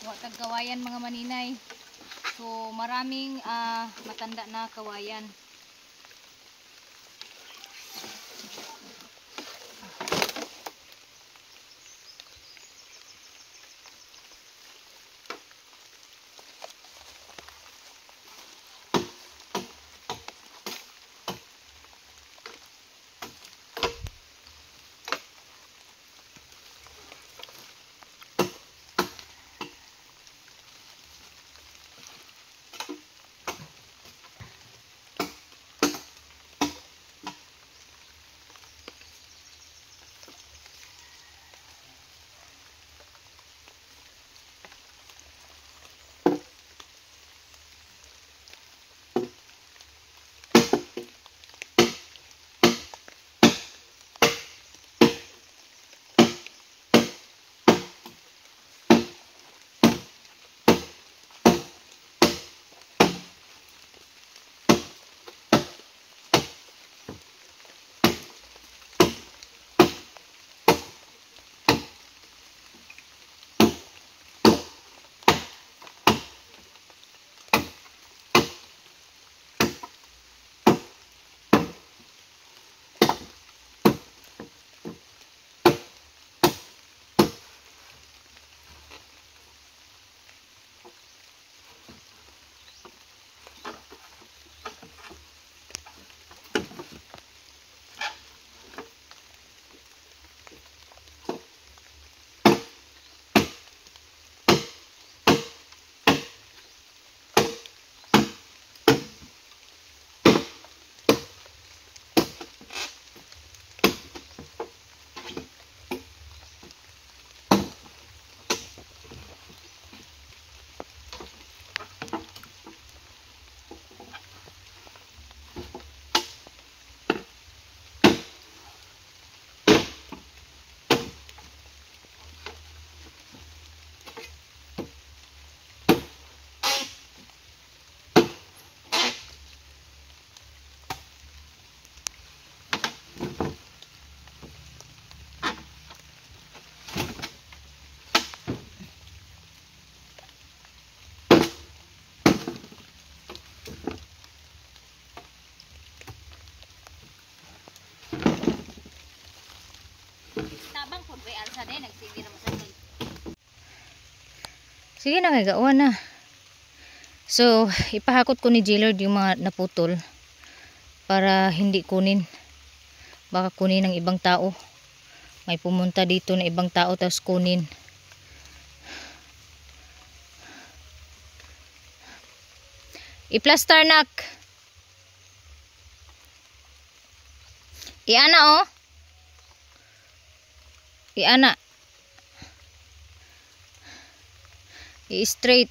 Watag kawayan mga maninay. So maraming matanda na kawayan. Tabang pud bay alsa day nagsige na masakit. Sige na kay gawa na. So, ipahakot ko ni Jillard yung mga naputol para hindi kunin. Baka kunin ng ibang tao. May pumunta dito na ibang tao tapos kunin. I-plaster nak. Iana oh. Iana. I-straight.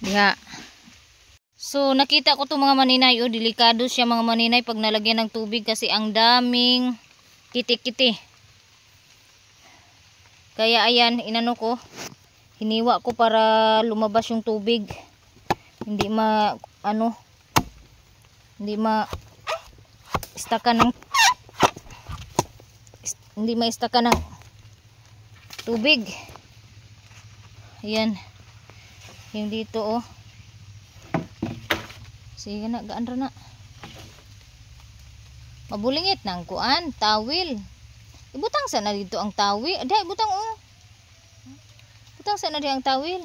Diha. So nakita ko to mga maninay, oh, delikado siya mga maninay pag nalagyan ng tubig kasi ang daming kiti-kiti. Kaya ayan, inano ko, hiniwa ko para lumabas yung tubig. Hindi ma-istakan ng tubig. Ayan. Yung dito oh. Sige na, gaan ra na. Mabulingit nang kuan, tawil. Ibutang sana dito ang tawil. Aday, butang oh. Butang sana di ang tawil.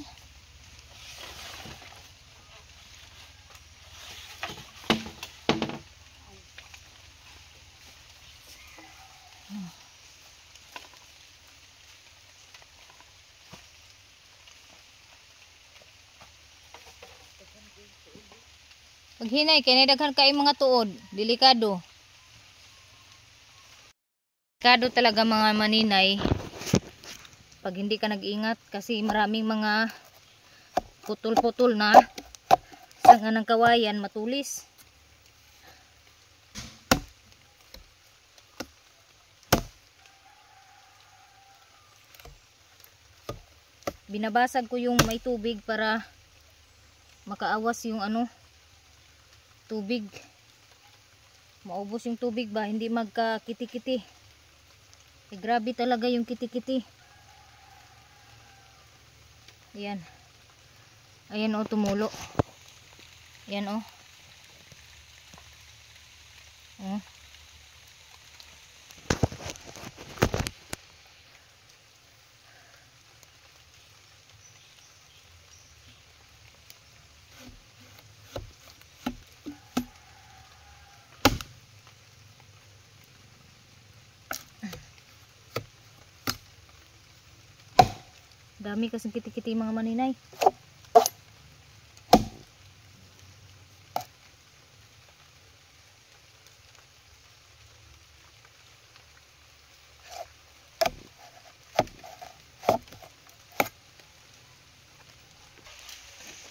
Paghinay, kaya daghan kay mga tuod. Delikado. Delikado talaga mga maninay. Pag hindi ka nag-ingat kasi maraming mga putol-putol na sanga ng kawayan, matulis. Binabasag ko yung may tubig para makaawas yung tubig. maubos yung tubig ba, hindi magka-kiti-kiti. Grabe talaga yung kiti-kiti. Ayan. Ayan o, tumulo. Ayan o. Dami kasing kiti-kiti mga maninay.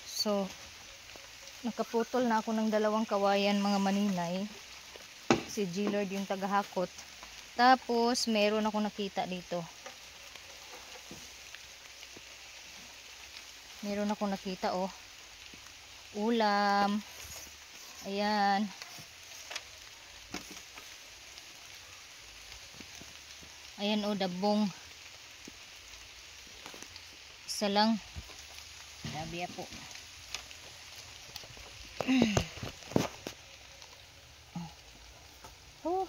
So, nakaputol na ako ng dalawang kawayan mga maninay. Si G-Lord yung tagahakot. Tapos, meron ako nakita dito. Meron ako nakita oh. Ulam. Ayan. Ayan oh, dabong. Isa lang. Sabi po.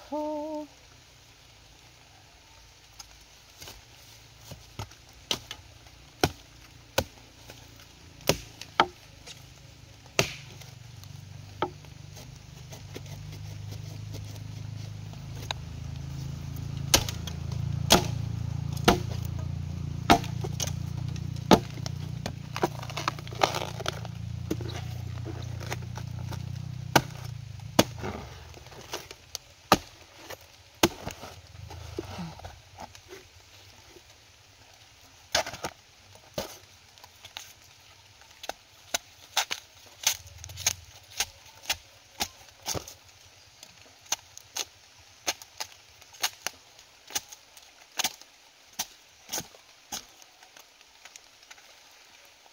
Ho.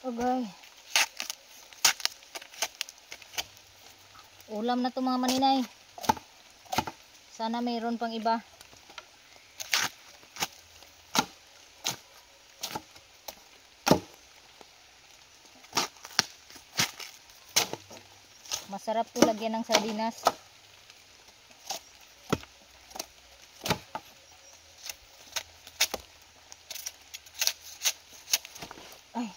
Okay. Ulam na to mga maninay. Sana mayroon pang iba. Masarap to lagyan ng sardinas. Ay.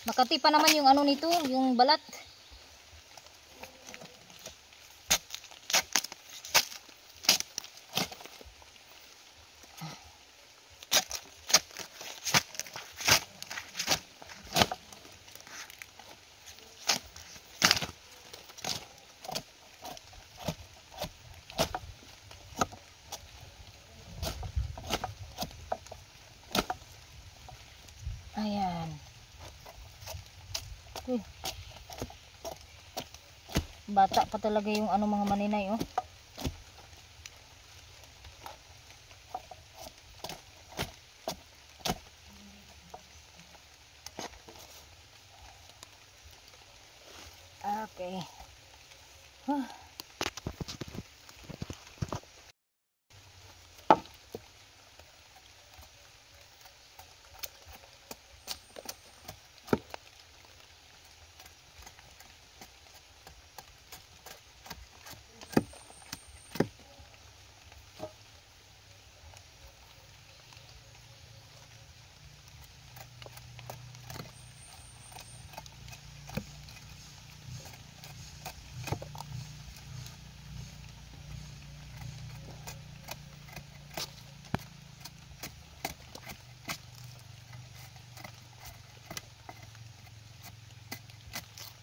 Makati pa naman yung ano nito, yung balat. Ayan. Uy. Bata pa talaga yung ano mga maninay oh. Okay. Huh.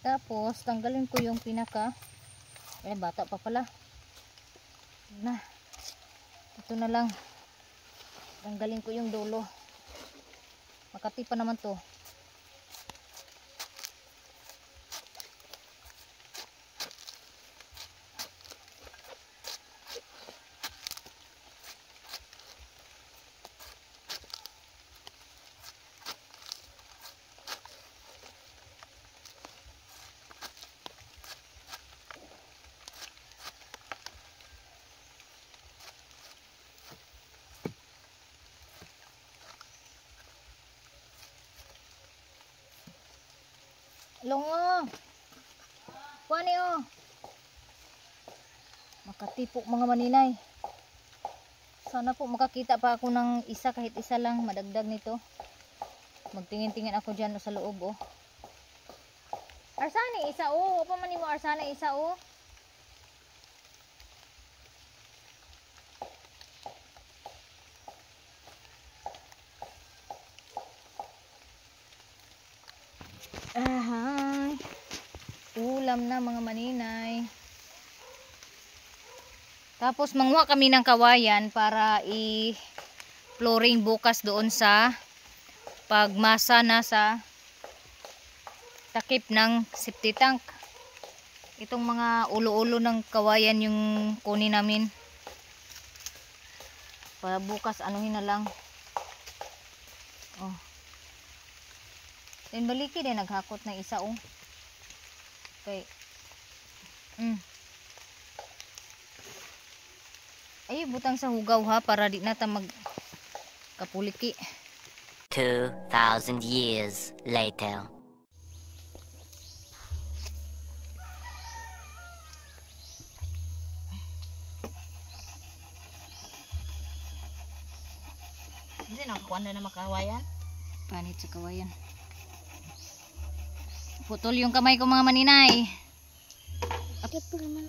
Tapos tanggalin ko yung pinaka. Bata pa pala. Na. Ito na lang. Tanggalin ko yung dulo. Makati pa naman to. Lungo. Kuani oh. Makatipok mga maninay. Sana po makakita pa ako ng isa, kahit isa lang, madagdag nito. Magtingin-tingin ako dyan sa loob oh. Arsani isa oh. Upa man mo arsani isa oh. Ahay. Ulam na mga maninay. Tapos manguha kami ng kawayan para i-flooring bukas doon sa pagmasa na sa takip ng septic tank. Itong mga ulo-ulo ng kawayan yung kunin namin. Para bukas anuhin na lang. Oh. Then baliki din naghakot ng isa oh. Okay. Ay, butang sa hugaw ha, para di na ta magkapuliki. 2,000 years later. Hindi nakakuha na makawayan. Panit sa kawayan. Putol yung kamay ko mga maninay. Akit po naman.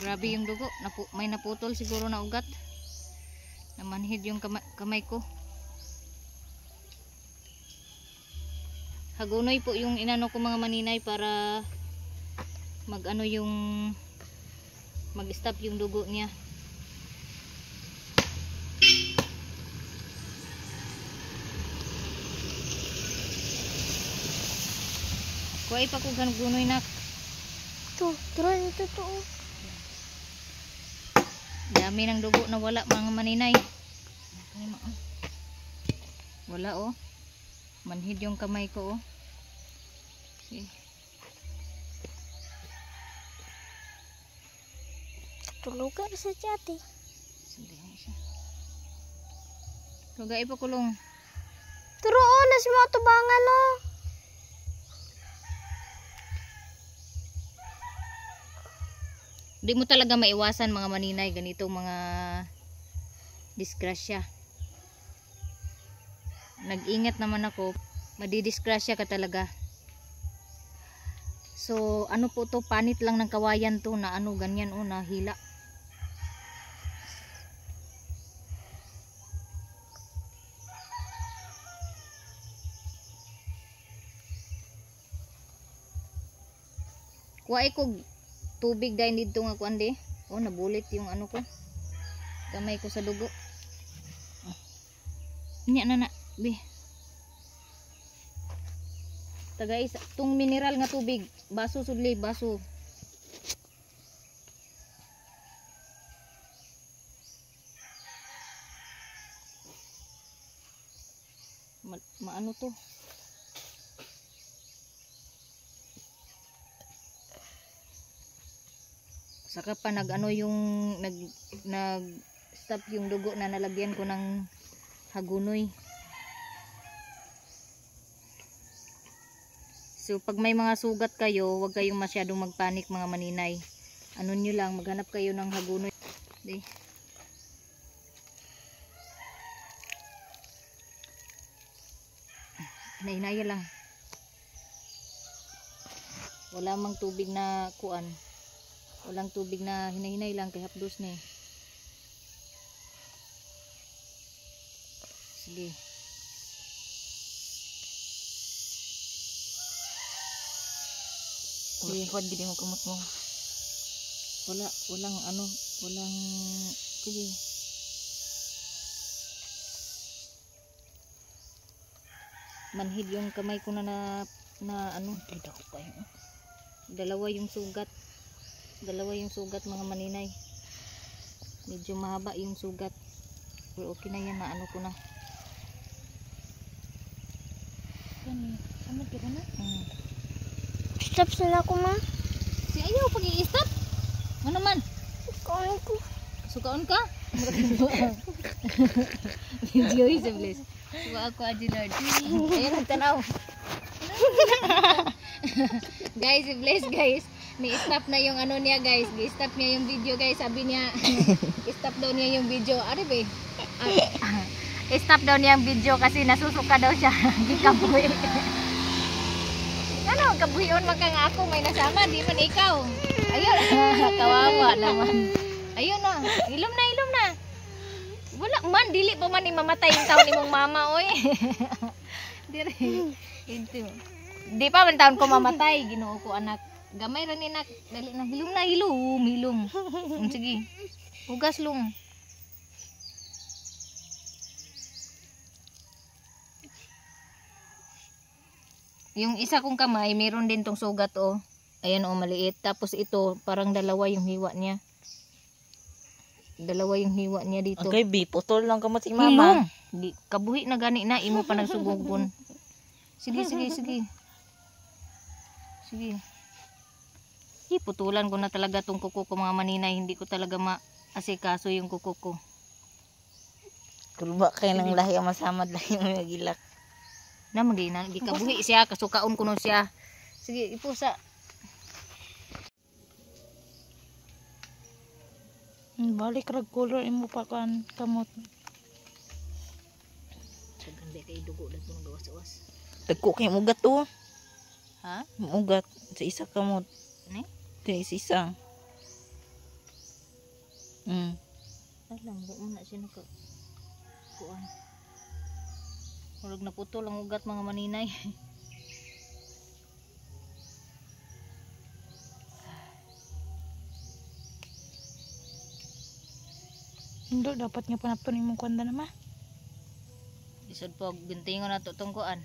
Grabe yung dugo. May naputol siguro na ugat. Namanhid yung kamay ko. Hagunoy po yung inano ko mga maninay para mag-ano yung mag-stop yung dugo niya. Kuhay pa ko gunoy nak. Ito, try ito to. Dami ng dugo na wala mga maninay. Wala oh. Manhid yung kamay ko oh. Okay. Tulugan sa jati. Sandali siya. Lugay pa kulong. Turo oh, nasi mga tubangan oh. Di mo talaga maiwasan mga maninay ganito mga disgrasya. Nag-ingat naman ako, madidisgrasya ka talaga. So ano po to, panit lang ng kawayan to na ano ganyan o na hila. Kuha ko tubig dahil dito nga kuan di. Oh, nabulit yung ano ko. Kamay ko sa dugo. Oh. Nya na bi. Taga isa tung mineral nga tubig, baso sudli, baso. Maano to? Saka pa nag-ano yung nag stop yung dugo na nalagyan ko ng hagunoy. So pag may mga sugat kayo, huwag kayong masyadong magpanik mga maninay. Ano nyo lang, maghanap kayo ng hagunoy. Di. Hinay-hinaya lang. Wala mang tubig na kuan. Walang tubig na hinay-hinay lang kay hapdos ni. Sige. Sige, huwag gini mo kumot mo. Walang ano, walang sige. Manhid yung kamay ko na ano, dalawa yung sugat. Dalawa yung sugat mga maninay. Medyo mahaba yung sugat. Pero okay na yan na ano ko na. Yan, samad ka na? Stop sila ko ma. Si ayaw pag i-stop. Ano man? Kaon ko. Sukaon ka? Video is a bliss. Wa ako aji Lord. Ayun ang tanaw. Guys, bless guys. Ni-stop na yung ano niya guys. Gi-stop niya yung video guys. Sabi niya, stop daw niya yung video. Ano ba? Stop daw niya yung video kasi nasusuka daw siya. Gikabuhi. Ano, kabuhion man ka nga ako. May nasama, di man ikaw. Ayun, kawawa naman. Ayun na, ilom na, ilom na. Wala man, dili pa man mamatay yung taon imong mama, oy. Dire. Ito. Di pa man taon ko mamatay, Ginoo ko anak. Gamay ra ni nak, dali na hilom na, hilom. Sige. Hugas lum. Yung isa kong kamay, meron din tong sugat oh. Ayan oh, maliit. Tapos ito, parang dalawa yung hiwa niya. Dalawa yung hiwa niya dito. Okay, bi, putol lang ka mo si mama. Di, kabuhi na gani na, imo pa nagsugugon. Sige. Sige, putulan ko na talaga tong kuko ko mga maninay. Hindi ko talaga maasikaso yung kuko ko. Kulba kayo ng lahi ang masamad lahi ang nagilak. Na magina, gikabuhi siya, kasukaon ko no siya. Sige, ipusa. Balik rag color imo pa kan kamot. Saganda kay dugo na itong gawas-gawas. Dagko kay mugat to. Ha? Mugat sa isa kamot. Ni? Sa isa. Alam, buo na siya naka kuan. Murag naputol ang ugat mga maninay. Hindi, dapat nga panapon imong kwanda naman. Isod po, gintingo na to itong kuan.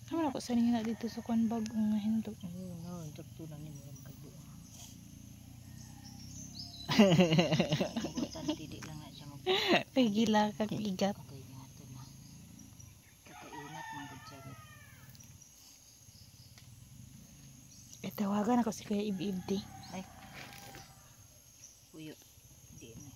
Naman ako sanin na dito sa kwan bag nga hinto. Ayun, no, tagtunan ni mga magkabuo. Butan, tidik lang na siya magbuo. Ay, gila kag igat. Okay, nga ito na. Kakainat mga gudsagot. Tawagan ako si Kuya Ibib di. Ay. Puyo. Di na.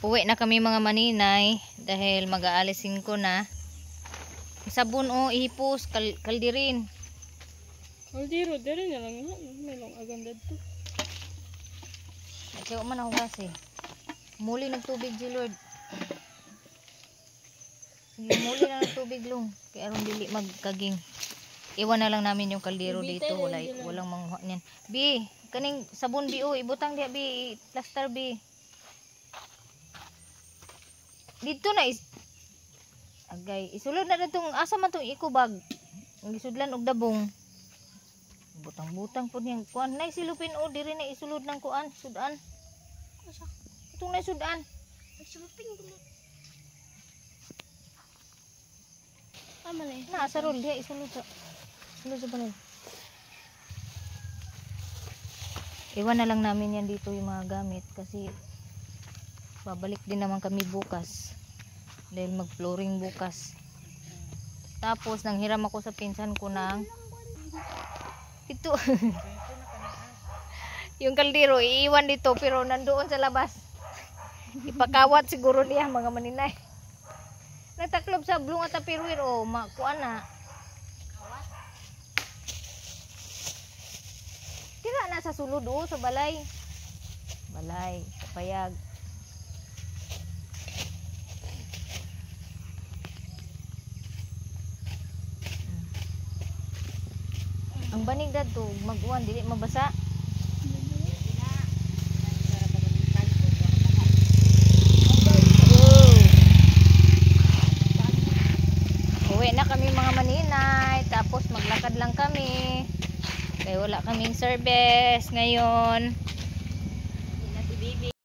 Uwi na kami mga maninay dahil mag-aalis 5 na. Sabon o ihipos kaldirin. Kaldiro, dere na lang nga. May lang aganda to. Kaya man ako kasi. Muli nagtubig si Lord. Sige, muli na nagtubig long. Kaya aron dili magkaging. Iwan na lang namin yung kaldero dito. Walang manguha niyan. Bi, kaning sabon bi o. Ibutang diya bi. Plaster bi. Dito na agay. Isulod na itong asa man itong ikubag. Ang isudlan og dabong. Butang-butang po niyang kuan. Nay silupin o. Diri na isulod ng kuan. Sudan. Itong na sudan. Silupin dili. Amalay. Na sa roll diya isulod sa. Isulod sa balay. Iwan na lang namin yan dito yung mga gamit kasi babalik din naman kami bukas dahil mag-flooring bukas. Tapos nanghiram ako sa pinsan ko ng ito yung kaldero iiwan dito pero nandoon sa labas. Ipakawat siguro niya mga maninay. Nagtaklob sa blue at tapirwir o makuan na. Tira na sa sulod o sa balay. Balay, kapayag. Ang banig dadto mag-uwan dili mabasa. Uwi na kami mga maninay, tapos maglakad lang kami. Kaya wala kaming service ngayon.